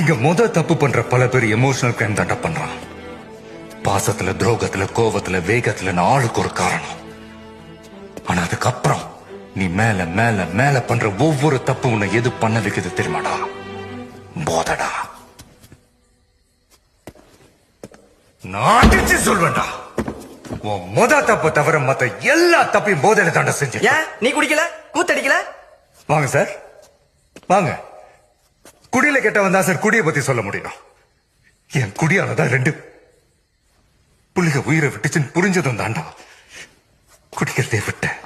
இங்க தப்பு பண்ற பல பேர் எமோஷனல் கிரைம் தாண்டா பண்றான். பாசத்துல, துரோகத்துல, கோபத்துல, வேகத்துல ஆளுக்கு ஒரு காரணம். ஆனா அதுக்கப்புறம் நீ மேல மேல மேல பண்ற ஒவ்வொரு தப்பு உன்னை எது பண்ண வைக்குது தெரியுமாடா? போதடா. நான் சொல்வேன்டா, உன் தப்பு தவிர மத்த எல்லா தப்பையும் போதையில தாண்ட செஞ்சு. நீ குடிக்கல, கூத்தடிக்கல? வாங்க சார், வாங்க. குடியில கெட்டவன் தான் சார் குடியை பத்தி சொல்ல முடியும். என் குடியாலதான் 2 புள்ளிக உயிரை விட்டுச்சுன்னு புரிஞ்சதும் தாண்டா குடிக்கிறதே விட்டேன்.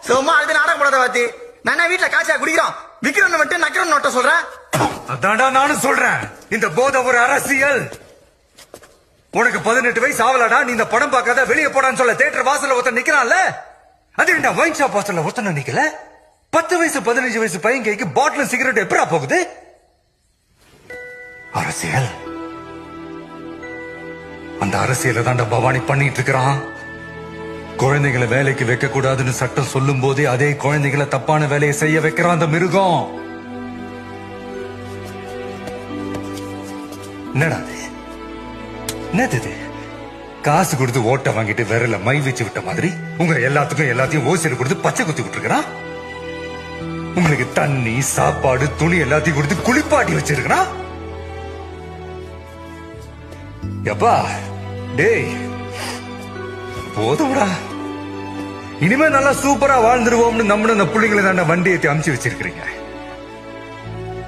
சும்மா அது நாடகம் போடாத வாத்தி. நான் வீட்டுல காய்ச்சா குடிக்கிறோம், விக்கிறோம் மட்டும் நக்கிறோம் நோட்ட சொல்றேன். அதான்டா நானும் சொல்றேன், இந்த போதை ஒரு அரசியல். உனக்கு 18 வயசு ஆவலாடா, நீ இந்த படம் பார்க்காத வெளியே போடான்னு சொல்ல தியேட்டர் வாசல்ல ஒருத்தன் நிக்கிறான்ல, அது என்ன வைன் ஷாப் வாசல்ல ஒருத்தன் நிக்கல? 10 வயசு 15 வயசு பையன் கைக்கு பாட்டில் சிகரெட் எப்படா போகுது? அரசியல். அந்த அரசியலை தாண்டா பவானி பண்ணிட்டு இருக்கிறான். குழந்தைகளை வேலைக்கு வைக்க கூடாதுன்னு சட்டம் சொல்லும் போதே அதே குழந்தைகளை தப்பான வேலையை செய்ய வைக்கிறான் அந்த மிருகம். என்னடா என்னது? காசு கொடுத்து ஓட்ட வாங்கிட்டு விரல மை வச்சு விட்ட மாதிரி உங்க எல்லாத்தையும் ஓசில கொடுத்து பச்சை குத்தி விட்டுருக்கிறான். உங்களுக்கு தண்ணி, சாப்பாடு, துணி எல்லாத்தையும் கொடுத்து குளிப்பாட்டி வச்சிருக்கிறான். எப்பா டேய், போதும்டா. இனிமே நல்லா சூப்பரா வாழ்ந்துருவோம்னு நம்மளும் அந்த புள்ளிங்களை தாண்ட வண்டி ஏற்றி அமுச்சு வச்சிருக்கிறீங்க.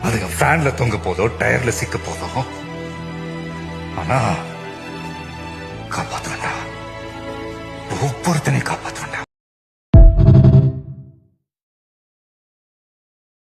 அதுக்கு ஃபேன்ல தொங்க போதோ, டயர்ல சிக்க போதோ. ஆனா காப்பாத்துவேன்டா, ஒவ்வொருத்தனையும் காப்பாத்துவேன்டா.